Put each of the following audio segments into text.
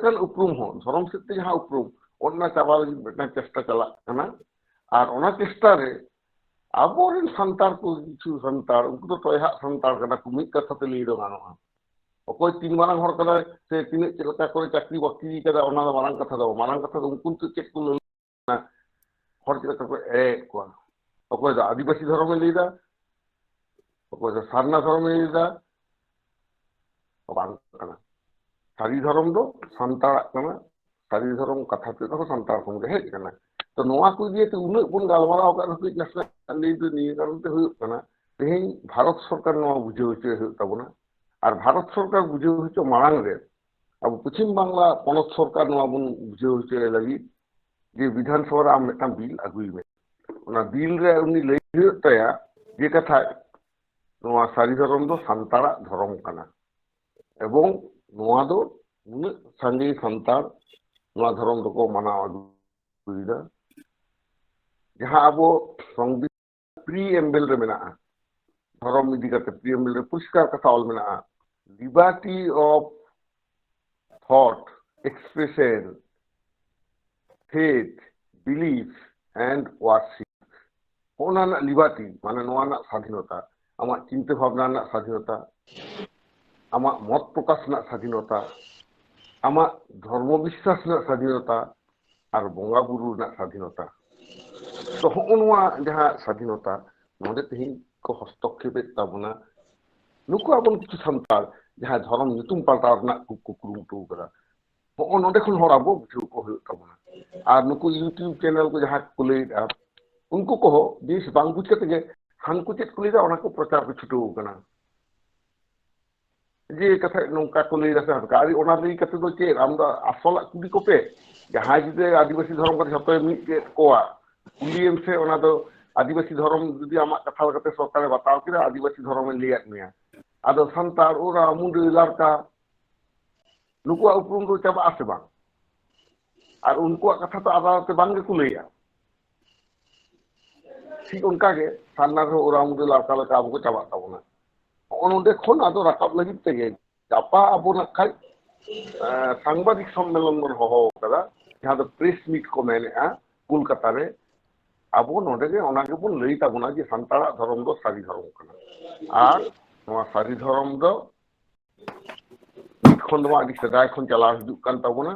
kan uprum ho dhorom sette jaha uprum onna chaba lagi betna chesta chalak kana ar ona chesta re aboren santar ko kichu santar unku to toyha santar kana ku mid katha te lei do ganoa okoy tin marang hor kana se tinek chet leka kore chakri bakri kada ona do marang katha do unku to chet ko na hor chet leka ko ko okoy do adibasi dhorom e leida okoy do sarna dhorom e leida bang kana sari dhorom do santar kana sari dhorom katha te do santar ko ge hej kana to noa ko diye te unak pun galmarao ka ru nasna lei do ni karon te huyuk kana teheng bharat sarkar noa bujhau hoche huyuk tabona আর ভারত সরকার বুঝে হচ্ছে Marang রে আবু পশ্চিম বাংলা পনত সরকার নোয়া বন বুঝে হচ্ছে লাগি যে বিধানসভা আম মিটাং বিল আগুই মে ওনা বিল রে উনি লই হতায়া যে কথা নোয়া সারি ধরম দো সান্তারা ধরম কানা এবং নোয়া দো উনি সাঙ্গি সান্তার নোয়া ধরম দো কো মানা আগুইদা যাহা আবো সংবিধান প্রিএম্বল রে মেনা ধরম ইদি কাতে প্রিএম্বল রে পরিষ্কার কথা all Mena liberty of thought, expression, faith, belief, and worship. Ona na liberty, মানে নোয়া না স্বাধীনতা, আমার চিন্তা ভাবনা না স্বাধীনতা, আমার মত প্রকাশ না স্বাধীনতা, আমার ধর্ম বিশ্বাস না স্বাধীনতা, আর বঙ্গা বুরু না স্বাধীনতা। তো নোয়া যাহা স্বাধীনতা, নদে তেহিং কো হস্তক্ষেপে তাবনা নুকু abon কিছু সান্তাল যাহা ধরম নিতুম পাল্টা না কুকুরুমটু করা ও নদে খন হর আবো বুঝু কো হইত তাবনা আর নুকু ইউটিউব চ্যানেল को যাহা কুলে उनको कहो जिस बांग बुझ कते जे हानकु चेत कुली दा ओना को प्रचार को छुटू कना जे कथा नोंका कुली दा सा गाड़ी ओना लई कते दो चे आमदा असला कुली को पे जहां जिते आदिवासी धर्म को जतो मिट के कोआ कुलीएम से ओना दो आदिवासी धर्म जदि आमा कथा कते सरकार बताओ कि आदिवासी धर्म लिया मिया आदो संतार ओरा मुंडे लड़का नुकु उपरुम दो चाबा आसे बांग और उनको कथा तो आदालत बांग के कुलिया ठीक उनका के सान्ना रो ओरा मुंडे लड़का लका अब को चाबा ताबना ओनोंडे खन आदो राकाब लगित तेगे जापा अबो नखाय सांबादिक सम्मेलन मन हो कदा जहां दो प्रेस मीट को मेने कोलकाता रे अबो नोंडे के ओना के बन लई ताबना जे संतारा धर्म दो सारी धर्म कना आर नोआ सारी धर्म दो खन दो आदि सदाय खन चला हिजुक कान ताबना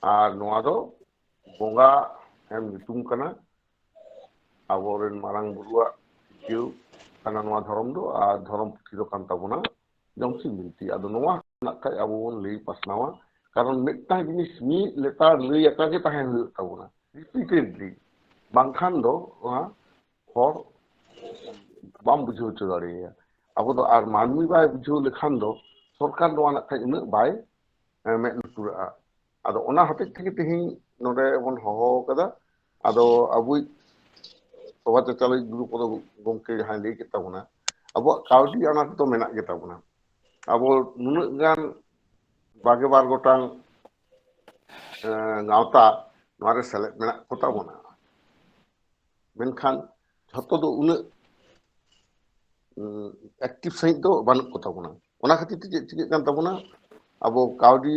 आर नोआ दो बोंगा एम नितुम कना आबोरेन मारांग बुरुआ जिउ kana noa धर्म दो आ धर्म पुथि दो कान ताबना जमसि बिनती आदो नोआ नाखाय आबो बन लई पासनावा कारण मिटता जिनिस मी लेतार लई आका के ताहेन हुय ताबना रिपीटेडली बांखान दो हर बाम बुझो चदारिया अब तो आर मानवी बाय बुझो लेखान दो सरकार दो ना खाय उन बाय मे लुतुरा आदो ओना हते থেকে তেহিং নরে বন হহ কদা আদো আবুই সবাতে চালাই গ্রুপ ও গমকে হাই লই কেতা বনা আবো কাউডি আনা তো মেনা কেতা বনা আবো নুন গান বাগে বার গোটাং গাওতা নরে সেলে মেনা কোতা বনা মেনখান যত দো উন एक्टिव सही तो बानुक को ताबना ओना खातिर चिके कान ताबना अब काउडी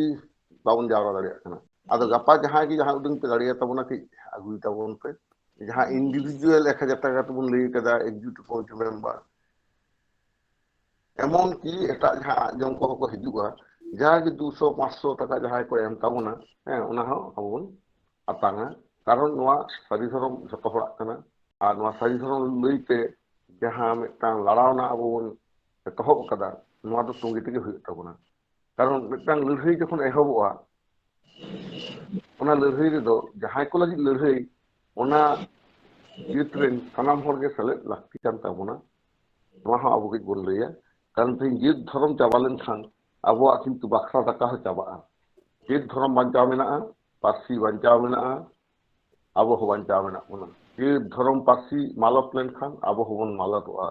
बाबन जावरा दाड़िया कना आदो गपा जहां की जहां उडंग पे दाड़िया ताबना कि आगुई ताबन पे जहां इंडिविजुअल 1000 টাকা तबन लई कदा एग्जीक्यूटिव कमिटी मेंबर एमन की एटा जहां जम को हिजुआ जहां कि 200 500 টাকা जहां को एम ताबना ओना हो अबन आतांगा कारण नोआ सारी धरम जतो हड़ा कना आर नोआ सारी धरम लईते जहां मिटांग लड़ावना अब बन एतहब कदा नोआ दो तंगी तेगे हुय ताबना कारण मिटांग लड़हई जखन एहबोआ ओना लड़हई रे दो जहां को लगी लड़हई ओना युट्रेन सनाम हर के सले लाक्ति कान ताबना नोआ हा अब के बन लैया कारण ते जित धर्म चाबालेन खान अबोआ किंतु बाक्सा टाका हो चाबा जित धर्म बांचाव मेना पार्सी बांचाव मेना अब हो बांचाव मेना ओना ये धर्म पार्सी मालत लेनखान अब होबन मालतोआ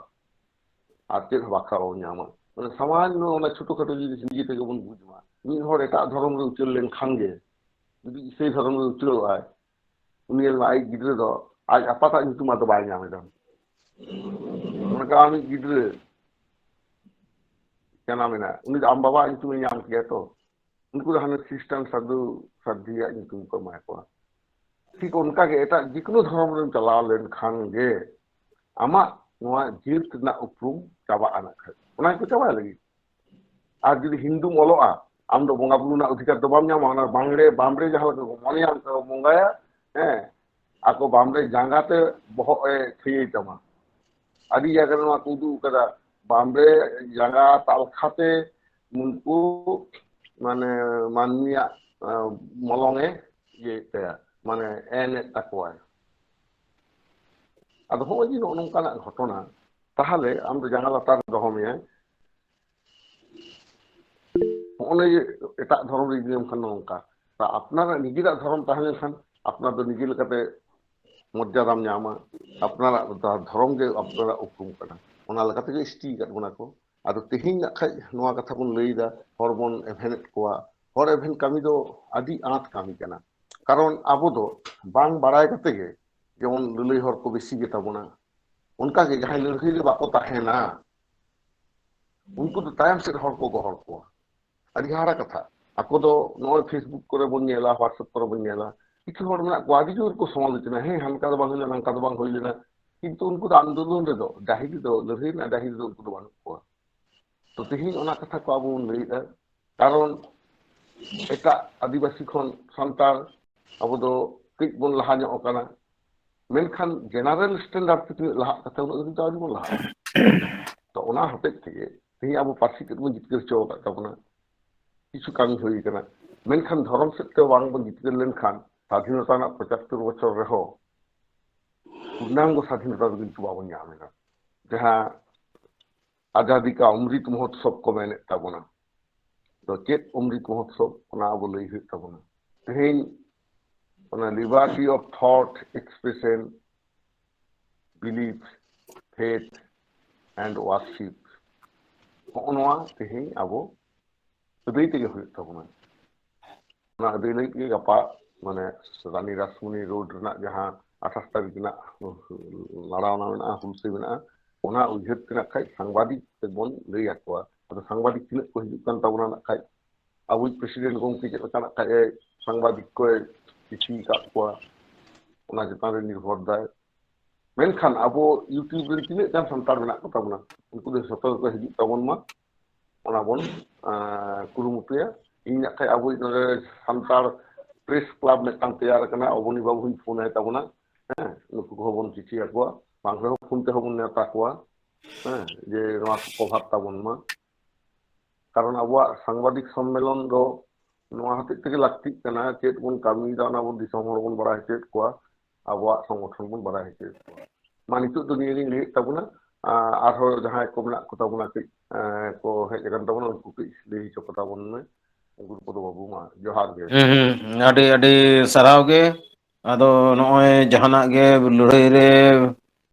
आर चेद बाखा ओ न्यामा माने समाज नो ओना छोटो खाटो जिनिस निजे तेगे बन बुझमा मी हर एटा धर्म रे उचल लेनखान गे जदि सेई धर्म रे उचल आय उनी आई गिद्रे दो आज आपाता नितुमा दो बाय न्यामे दम माने का आमी गिद्रे केना मेना उनी आम बाबा नितुम न्याम किया तो उनको हाने ख्रिस्टान साधु साध्या nyutum ko ema kowa ठीक उनका के एटा जिकुनो धर्म रेम चलाव लेन खान गे आमा नोआ जीत ना उपरुम चाबा आना खाय उना को चाबा लगी আর যদি হিন্দু মলোয়া আম তো বঙ্গা বুলু না অধিকার তো বাম নামা না বাংলে বামরে যাহা মনে আম তো বঙ্গায়া হ্যাঁ ako bamre jangate boho thei tama adi jaga no kudu kada bamre janga talkhate unku মানে মানমিয়া মলঙে ইয়ে মানে এনে তাকওয়ায় আদো হই যে নংকানা ঘটনা তাহলে আমরা জানা লাতার দহমিয়া অনে এটা ধরনের নিয়ম খান নংকা তা আপনারা নিজেরা ধর্ম তাহলে খান আপনাদের নিজে লেকাতে মর্যাদাম ᱧᱟᱢᱟ আপনারা ধর্ম গে আপনারা উকুম কানা ওনা লেকাতে গে স্টি কাট বনা কো আদো তেহিন না খাই নোয়া কথা বন লইদা হরমোন এভেনেট কোয়া হর এভেন কামি দো আদি আত কামি কানা কারণ আবো দো বাং বাড়ায় কাতে গে যেমন লুলই হর কো বেশি গে তাবনা उनका के जहां लड़की ले बाको ताहेना उनको तो टाइम से हर को गहर को अदि हारा कथा ako do no Facebook kore bon nyela WhatsApp kore bon nyela কিছু হর না কোয়াদি জোর কো সমালোচনা হ্যাঁ হালকা তো বাংলা না কাদ বাং হইলে না কিন্তু উনকো আন্দোলন রে দো দাহিদি দো লড়াই না দাহিদি দো উনকো বান কো তো তেহিন ওনা কথা কো আবু লইদা কারণ এটা আদিবাসী খন সন্তান আবু দো কিক বন লাহা ᱧᱚᱜ কানা মেনখান জেনারেল স্ট্যান্ডার্ড থেকে লাহা কথা উনকো কিন্তু আদি বন লাহা তো ওনা হতে থেকে তেহি আবু পার্সি কে বন জিতকের চো কা তাবনা কিছু কামি হই কানা মেনখান ধরম সেতে বাং বন জিতকের লেন খান স্বাধীনতা না 75 বছর রেহ পূর্ণাঙ্গ স্বাধীনতা কিন্তু বাবন ᱧᱟᱢᱮᱱᱟ ᱡᱟᱦᱟᱸ আজাদি কা অমৃত মহোৎসব কো মেনে তাবনা তো চেত অমৃত মহোৎসব ওনা আবো লই হই তাবনা তেহিন ওনা liberty of thought expression belief faith and worship ওনোয়া তেহিন আবো আদৈ তেগে হই তাবনা ওনা আদৈ লই কে গাপা মানে রানী রাসমণি রোড না যাহা 28 তারিখ না লড়াওনা না হুলসে না ওনা উইহেত না খাই সাংবাদিক বন লই আকwa তো সাংবাদিক তিনে কো হিজুক কান তাবনা না খাই আবু প্রেসিডেন্ট গমকে কে কানা খাই সাংবাদিক কো চিঠি কাকwa ওনা যেতারে নির্ভর দায় মেনখান আবো ইউটিউব রে তিনে কান সন্তার না কো তাবনা উনকু দে সতর্ক কো হিজুক তাবন মা ওনা বন কুরুমুটিয়া ইনা খাই আবু সন্তার প্রেস ক্লাব মেটাং তৈয়ার কানা অবনি বাবু হুই ফোন আয় তাবনা হ্যাঁ নুকু হবন চিঠি আকwa বাংলা ফোন তে হবন নেতা কোয়া হ্যাঁ যে নোয়া প্রভাব তাবন মা কারণ আবুয়া সাংবাদিক সম্মেলন দো নোয়া হতে থেকে লাগতি কানা চেত বন কামি দানা বন দিসম হর বন বড়া হেচে কোয়া আবুয়া সংগঠন বন বড়া হেচে মানিতু দুনিয়া রি লে তাবনা আর হর যাহাই কো মেনা কো তাবনা ko hej kan tabono unku ki lei choko tabon me guru podo babu ma johar ge ᱟᱹᱰᱤ ᱟᱹᱰᱤ ᱥᱟᱨᱦᱟᱣ ᱜᱮ ᱟᱫᱚ ᱱᱚᱜᱼᱚᱭ ᱡᱟᱦᱟᱱᱟᱜ ᱜᱮ ᱞᱟᱹᱲᱦᱟᱹᱭ ᱨᱮ